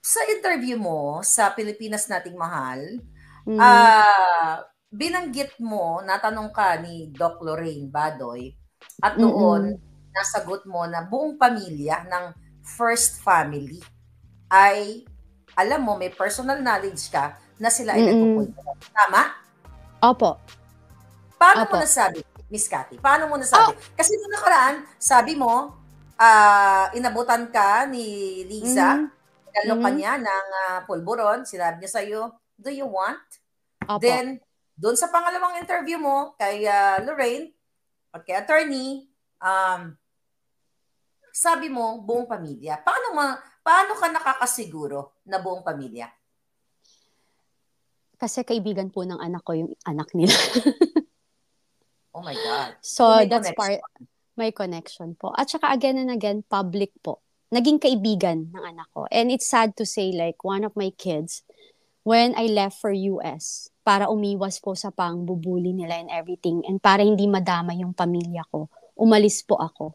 sa interview mo sa Pilipinas Nating Mahal, Mhm. binanggit mo, natanong ka ni Doc Lorraine Badoy, at doon, Mm. nasagot mo na buong pamilya ng first family ay, alam mo, may personal knowledge ka na sila ay Mm. nagpupulburon. Tama? Opo. Paano mo Opo. nasabi, Miss Cathy? Paano mo Oh! nasabi? Kasi nung nakaraan, sabi mo, inabutan ka ni Liza, Mhm. inalok ka Mhm. niya ng pulburon, sinabi niya sa'yo, do you want? Opo. Then, doon sa pangalawang interview mo kay Lorraine at kay attorney, sabi mo, buong pamilya. Paano ka nakakasiguro na buong pamilya? Kasi kaibigan po ng anak ko yung anak nila. Oh my God. So So, may that's connection. part, may connection po. At saka again and again, public po. Naging kaibigan ng anak ko. And it's sad to say, like, one of my kids, when I left for US, para umiwas po sa pangbubuli nila and everything, and para hindi madama yung pamilya ko, umalis po ako.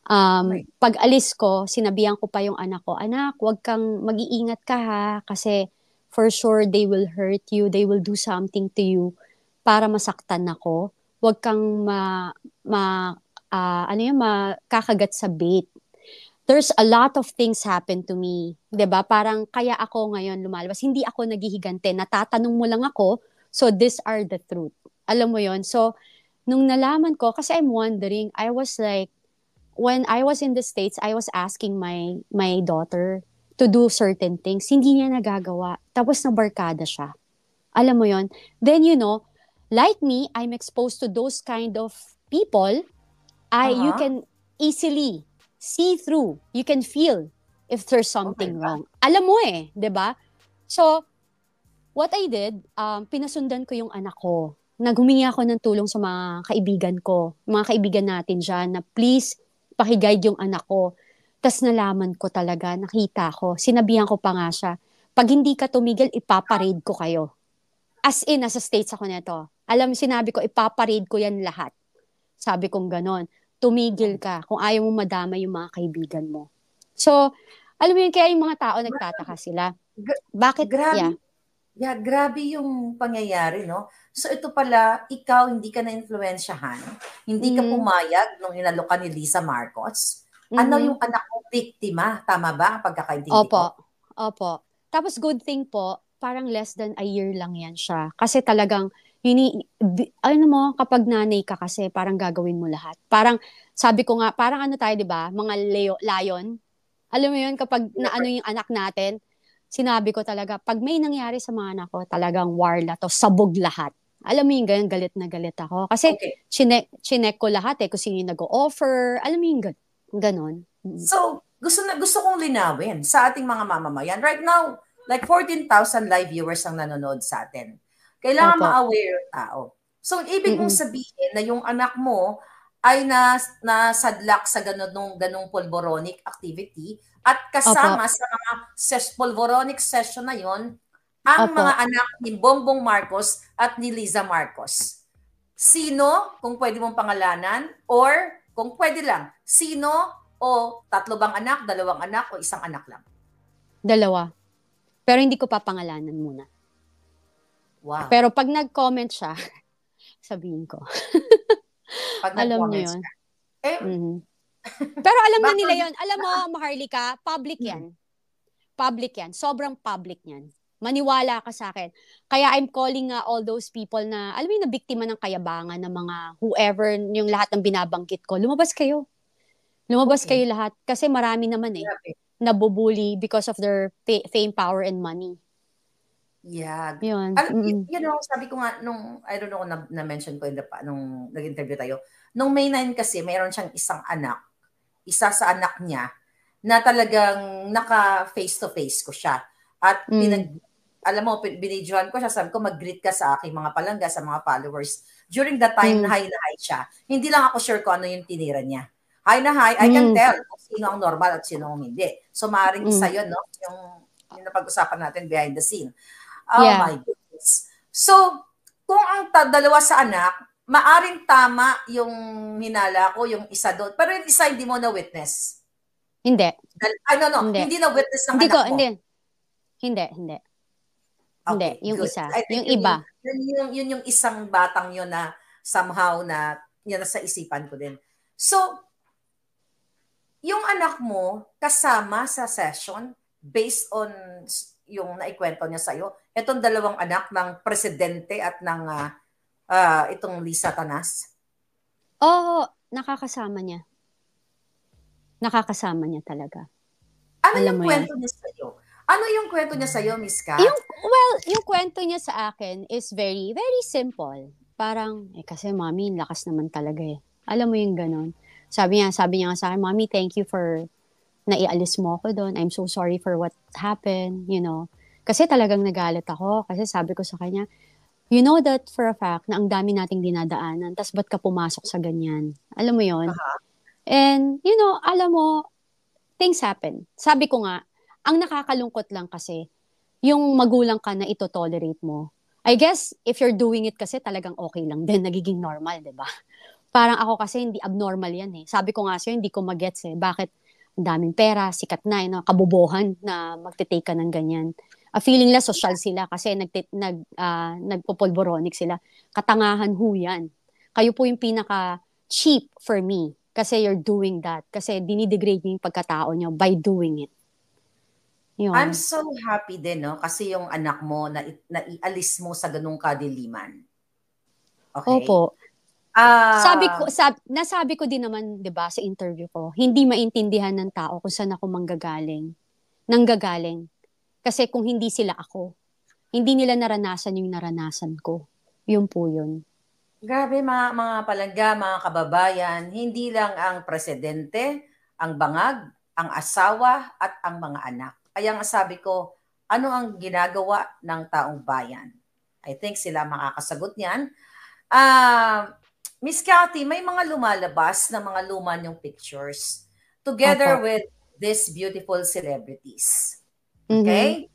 Oh my Pag alis ko, sinabihan ko pa yung anak ko, anak, wag kang mag-iingat ka ha, kasi for sure they will hurt you, they will do something to you para masaktan ako. Wag kang ano yun, makakagat sa bait. There's a lot of things happen to me, 'di ba? Parang kaya ako ngayon lumalabas, hindi ako naghihigante, natatanong mo lang ako, so these are the truth. Alam mo yon. So, nung nalaman ko, kasi I'm wondering, I was like, when I was in the States, I was asking my daughter to do certain things. Hindi niya nagagawa. Tapos nabarkada siya. Alam mo yon. Then, like me, I'm exposed to those kind of people. You Uh-huh. can easily see through. You can feel if there's Oh my something God. wrong. Alam mo 'di ba? So, what I did, pinasundan ko yung anak ko. Naghumingi ako ng tulong sa mga kaibigan ko, mga kaibigan natin dyan, na please, pakiguide yung anak ko. Tapos nalaman ko talaga, nakita ko, sinabihan ko pa nga siya, pag hindi ka tumigil, ipaparade ko kayo. As in, nasa States ako nito. Alam, sinabi ko, ipaparade ko yan lahat. Sabi kong ganon. Tumigil Oh. ka kung ayaw mo madama yung mga kaibigan mo. So, alam mo yun, kaya yung mga tao nagtataka sila. Bakit? Grabe. Yeah. Yeah, grabe yung pangyayari, no? So ito pala, ikaw hindi ka na-influensyahan, hindi ka Mm-hmm. pumayag nung inalok ka ni Lisa Marcos. Ano Mm-hmm. yung anak mo biktima? Tama ba ang pagkakaintindi Opo. ko? Opo. Tapos good thing po, parang less than a year lang yan siya. Kasi talagang, ano mo, kapag nanay ka kasi, parang gagawin mo lahat. Parang, sabi ko nga, parang ano tayo, di ba? Mga lion. Alam mo yun, kapag naano yung anak natin, sinabi ko talaga, pag may nangyari sa mga anak ko, talagang warla to, sabog lahat. Alam mo yung ganyan, galit na galit ako. Kasi, Okay. chinek ko lahat kung sino yung nag-o-offer. Alam mo yung ganon. So, gusto kong linawin sa ating mga mamamayan. Right now, like 14,000 live viewers ang nanonood sa atin. Kailangan Opo. ma-aware yung tao. So, ibig mong Mm-mm. sabihin na yung anak mo ay nasadlak sa ganong polvoronic activity at Opo. kasama sa mga polvoronic session na yon ang Opo. mga anak ni Bongbong Marcos at ni Liza Marcos. Sino, kung pwede mong pangalanan, or kung pwede lang, sino o tatlo bang anak, dalawang anak, o isang anak lang? Dalawa. Pero hindi ko papangalanan muna. Wow. Pero pag nag-comment siya, sabihin ko. Pag Alam niyo nag-comments yun. ka. Eh, Mm-hmm. Pero alam na baka, nila yon. Alam mo, Maharlika, public hmm, yan. Public yan. Sobrang public yan. Maniwala ka sa akin. Kaya I'm calling all those people na, alam mo yun, na biktima ng kayabangan ng mga whoever, yung lahat ng binabanggit ko. Lumabas kayo. Lumabas kayo okay. lahat. Kasi marami naman Grabe. nabubuli because of their fame, power, and money. Yeah. Yun. Alam, Mm-mm. sabi ko nga, I don't know kung na-mention ko nung nag-interview tayo, nung May 9 kasi, mayroon siyang isang anak, isa sa anak niya, na talagang naka face-to-face ko siya. At Mm. alam mo, binidyohan ko siya, sabi ko, mag-greet ka sa aking mga palangga, sa mga followers. During that time, Mm. hi na hi siya. Hindi lang ako sure kung ano yung tinira niya. Hi na hi, I can Mm. tell kung sino ang normal at sino ang hindi. So, maaaring isa Mm. yun, no? Yung napag-usapan natin behind the scene. Oh Yeah. my goodness. So, kung ang dalawa sa anak, maaring tama yung hinala ko, yung isa doon. Pero yung isa hindi mo na-witness. Hindi. No. Hindi. Hindi na witness ng Hindi anak ko, mo. hindi. Hindi. Hindi, Okay, yung good. isa. I think Yung iba. yun yung isang batang yun na somehow na yun sa isipan ko din. So, yung anak mo kasama sa session based on yung naikwento niya sa'yo, itong dalawang anak ng presidente at ng itong Lisa Tanas? Oo, nakakasama niya. Nakakasama niya talaga. Ano Alam yung mo kwento niya sa'yo? Ano yung kwento niya sa'yo, Miss Kat? Yung kwento niya sa akin is very, very simple. Parang, kasi mami, lakas naman talaga eh. Alam mo yung ganon. Sabi niya nga sa akin, Mommy, thank you for naialis mo ako doon. I'm so sorry for what happened, you know. Kasi talagang nagalit ako. Kasi sabi ko sa kanya, you know that for a fact na ang dami nating dinadaanan, tas ba't ka pumasok sa ganyan? Alam mo yon. And, you know, alam mo, things happen. Sabi ko nga, ang nakakalungkot lang kasi, yung magulang ka na ito-tolerate mo. I guess, if you're doing it kasi talagang okay lang din, nagiging normal, di ba? Parang ako kasi hindi abnormal yan eh. Sabi ko nga sa'yo, hindi ko magets eh. Bakit ang daming pera, sikat na, kabobohan na magte-take ka ng ganyan. Feeling la social sila kasi nagpopolboronic sila. Katangahan ho yan. Kayo po yung pinaka-cheap for me kasi you're doing that. Kasi dinidegrade niyo yung pagkatao niyo by doing it. Yun. I'm so happy din, no? Kasi yung anak mo, naialis mo sa ganung kadiliman. Okay? Opo. Nasabi ko din naman, 'di ba, sa interview ko, hindi maintindihan ng tao kung saan ako nanggagaling. Kasi kung hindi sila ako, hindi nila naranasan yung naranasan ko. Yun po yun. Grabe mga palangga, mga kababayan, hindi lang ang presidente, ang bangag, ang asawa at ang mga anak. Kaya nga sabi ko, ano ang ginagawa ng taong bayan? I think sila makakasagot niyan. Miss Cathy, may mga lumalabas na mga luma niyong pictures together with these beautiful celebrities. Okay?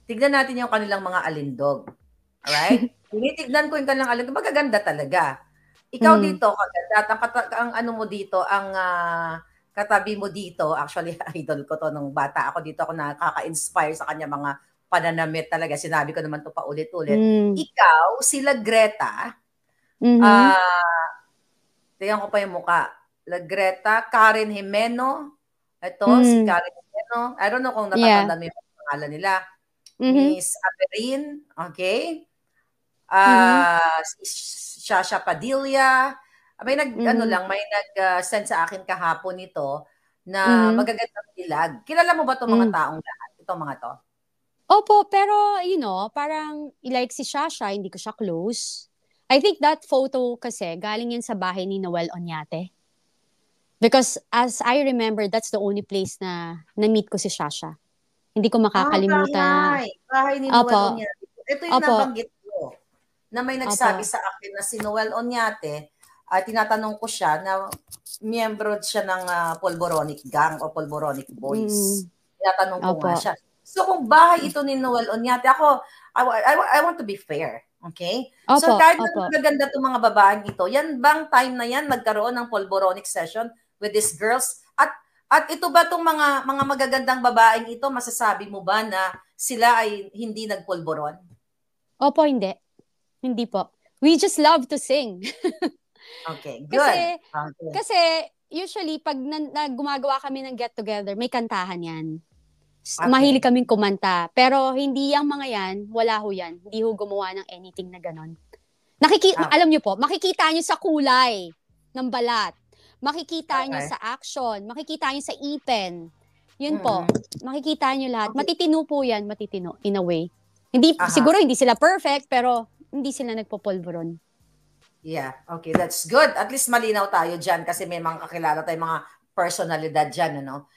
Tignan natin yung kanilang mga alindog. Alright? Tinitignan ko yung kanilang alindog. Magaganda talaga. Ikaw dito, ang ano mo dito, ang katabi mo dito, actually, idol ko to nung bata ako dito, ako nakaka-inspire sa kanya mga pananamit talaga. Sinabi ko naman to pa ulit-ulit. Ikaw, sila Greta, tingnan ko pa yung muka. La Greta, Karen Jimeno. Ito, si Karen Jimeno. I don't know kung natatanda mo yung pangalan nila. Miss Aperin, okay? Si Shasha Padilla. May nag-send sa akin kahapon nito na magagandang dilag. Kilala mo ba itong mga taong lahat? Itong mga to? Opo, pero you know, parang like si Shasha, hindi ko siya close. I think that photo kasi galing yan sa bahay ni Noel Oñate. Because as I remember, that's the only place na na-meet ko si Shasha. Hindi ko makakalimutan. Bahay ni Noel Oñate. Ito yung nabanggit ko na may nagsabi sa akin na si Noel Oñate, tinatanong ko siya na miyembro siya ng Polboronic Gang o Polboronic Boys. Tinatanong ko nga siya. So kung bahay ito ni Noel Oñate, I want to be fair. Okay? So kahit na magaganda itong mga babaeng ito, yan bang time na yan nagkaroon ng Polboronic session with these girls? At ito ba itong mga magagandang babaeng ito, masasabi mo ba na sila ay hindi nagpolboron? Opo, hindi. Hindi po. We just love to sing. Okay, good. Kasi usually, pag gumagawa kami ng get-together, may kantahan yan. Mahilig kaming kumanta. Pero hindi yung mga yan, wala ho yan. Hindi ho gumawa ng anything na ganon. Alam nyo po, makikita nyo sa kulay ng balat. Makikita nyo sa action. Makikita nyo sa ipin. Yun po. Makikita nyo lahat. Matitino po yan, matitino, in a way. Siguro hindi sila perfect, pero hindi sila nagpopolvoron. Yeah, okay, that's good. At least malinaw tayo dyan kasi may mga kakilala tayong mga personalidad dyan, ano?